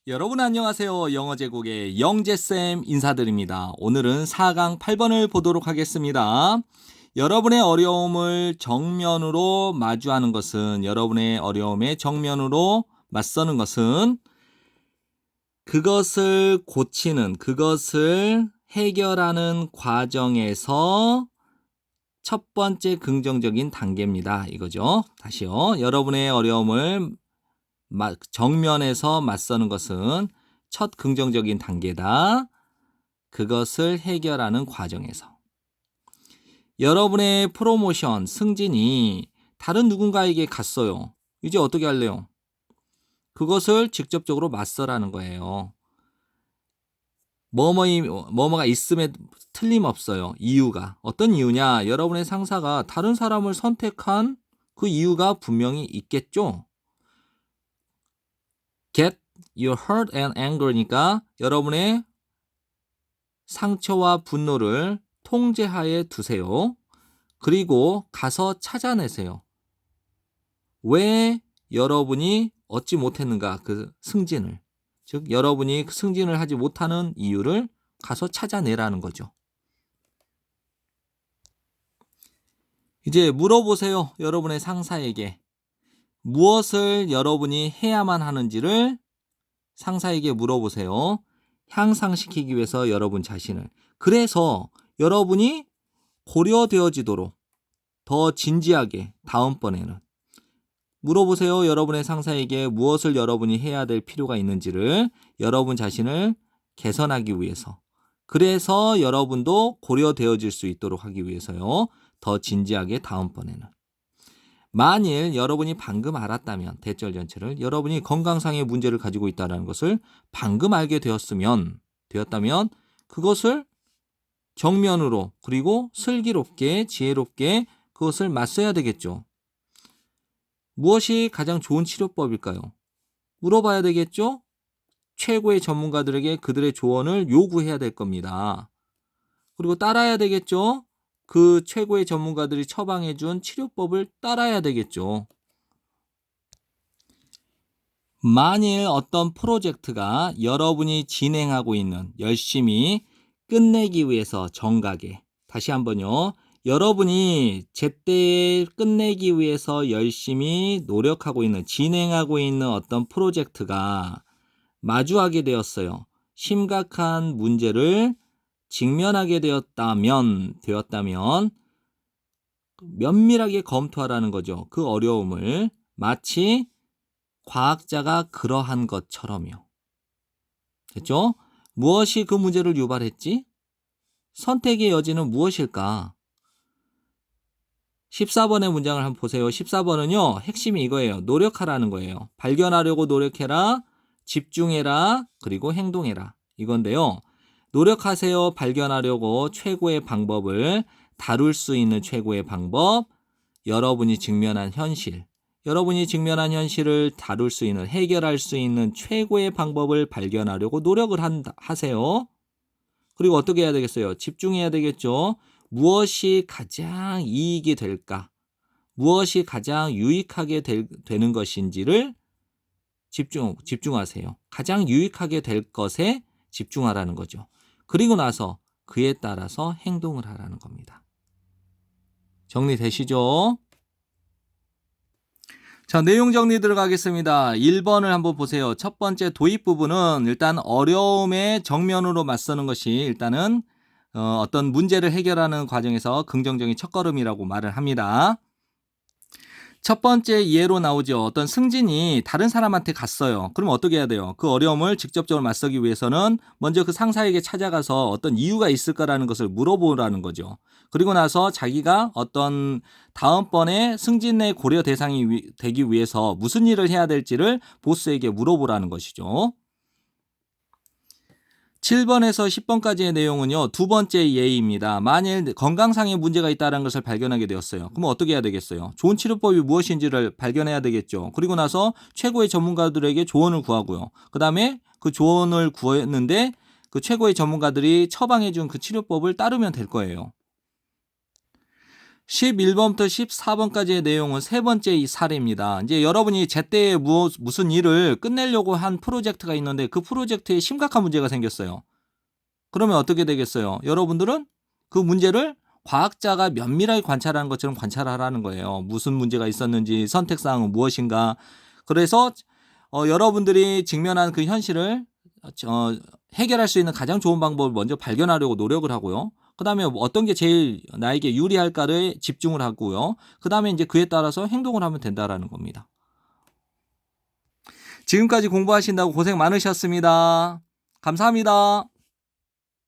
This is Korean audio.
여러분 안녕하세요. 영어 제국의 영재쌤 인사드립니다. 오늘은 4강 8번을 보도록 하겠습니다. 여러분의 어려움을 정면으로 마주하는 것은, 여러분의 어려움에 정면으로 맞서는 것은 그것을 고치는, 그것을 해결하는 과정에서 첫 번째 긍정적인 단계입니다. 이거죠. 다시요. 여러분의 어려움을 정면에서 맞서는 것은 첫 긍정적인 단계다. 그것을 해결하는 과정에서. 여러분의 프로모션, 승진이 다른 누군가에게 갔어요. 이제 어떻게 할래요? 그것을 직접적으로 맞서라는 거예요. 뭐뭐가 있음에 틀림없어요. 이유가. 어떤 이유냐? 여러분의 상사가 다른 사람을 선택한 그 이유가 분명히 있겠죠? Get your hurt and anger니까 여러분의 상처와 분노를 통제하에 두세요. 그리고 가서 찾아내세요. 왜 여러분이 얻지 못했는가? 그 승진을. 즉 여러분이 그 승진을 하지 못하는 이유를 가서 찾아내라는 거죠. 이제 물어보세요. 여러분의 상사에게. 무엇을 여러분이 해야만 하는지를 상사에게 물어보세요. 향상시키기 위해서 여러분 자신을. 그래서 여러분이 고려되어지도록 더 진지하게 다음번에는 물어보세요. 여러분의 상사에게 무엇을 여러분이 해야 될 필요가 있는지를 여러분 자신을 개선하기 위해서. 그래서 여러분도 고려되어질 수 있도록 하기 위해서요. 더 진지하게 다음번에는. 만일 여러분이 방금 알았다면 대절 전체를 여러분이 건강상의 문제를 가지고 있다는 것을 방금 알게 되었다면 그것을 정면으로 그리고 슬기롭게 지혜롭게 그것을 맞서야 되겠죠. 무엇이 가장 좋은 치료법일까요? 물어봐야 되겠죠? 최고의 전문가들에게 그들의 조언을 요구해야 될 겁니다. 그리고 따라야 되겠죠? 그 최고의 전문가들이 처방해준 치료법을 따라야 되겠죠. 만일 어떤 프로젝트가 여러분이 진행하고 있는 열심히 끝내기 위해서 정각에 다시 한번요. 여러분이 제때 끝내기 위해서 열심히 노력하고 있는 진행하고 있는 어떤 프로젝트가 마주하게 되었어요. 심각한 문제를 직면하게 되었다면 면밀하게 검토하라는 거죠. 그 어려움을 마치 과학자가 그러한 것처럼요. 됐죠? 무엇이 그 문제를 유발했지? 선택의 여지는 무엇일까? 14번의 문장을 한번 보세요. 14번은요. 핵심이 이거예요. 노력하라는 거예요. 발견하려고 노력해라. 집중해라. 그리고 행동해라. 이건데요. 노력하세요. 발견하려고 최고의 방법을 다룰 수 있는 최고의 방법. 여러분이 직면한 현실. 여러분이 직면한 현실을 다룰 수 있는, 해결할 수 있는 최고의 방법을 발견하려고 노력을 하세요. 그리고 어떻게 해야 되겠어요? 집중해야 되겠죠. 무엇이 가장 이익이 될까? 무엇이 가장 유익하게 되는 것인지를 집중하세요. 가장 유익하게 될 것에 집중하라는 거죠. 그리고 나서 그에 따라서 행동을 하라는 겁니다. 정리되시죠? 자, 내용 정리 들어가겠습니다. 1번을 한번 보세요. 첫 번째 도입 부분은 일단 어려움에 정면으로 맞서는 것이 일단은 어떤 문제를 해결하는 과정에서 긍정적인 첫걸음이라고 말을 합니다. 첫 번째 예로 나오죠. 어떤 승진이 다른 사람한테 갔어요. 그럼 어떻게 해야 돼요? 그 어려움을 직접적으로 맞서기 위해서는 먼저 그 상사에게 찾아가서 어떤 이유가 있을까라는 것을 물어보라는 거죠. 그리고 나서 자기가 어떤 다음번에 승진의 고려 대상이 되기 위해서 무슨 일을 해야 될지를 보스에게 물어보라는 것이죠. 7번에서 10번까지의 내용은요. 두 번째 예입니다. 만일 건강상의 문제가 있다는 것을 발견하게 되었어요. 그럼 어떻게 해야 되겠어요? 좋은 치료법이 무엇인지를 발견해야 되겠죠. 그리고 나서 최고의 전문가들에게 조언을 구하고요. 그 다음에 그 조언을 구했는데 그 최고의 전문가들이 처방해 준 그 치료법을 따르면 될 거예요. 11번부터 14번까지의 내용은 세 번째 이 사례입니다. 이제 여러분이 제때 무슨 일을 끝내려고 한 프로젝트가 있는데 그 프로젝트에 심각한 문제가 생겼어요. 그러면 어떻게 되겠어요? 여러분들은 그 문제를 과학자가 면밀하게 관찰하는 것처럼 관찰하라는 거예요. 무슨 문제가 있었는지, 선택사항은 무엇인가. 그래서 여러분들이 직면한 그 현실을 해결할 수 있는 가장 좋은 방법을 먼저 발견하려고 노력을 하고요. 그 다음에 어떤 게 제일 나에게 유리할까를 집중을 하고요. 그 다음에 이제 그에 따라서 행동을 하면 된다라는 겁니다. 지금까지 공부하신다고 고생 많으셨습니다. 감사합니다.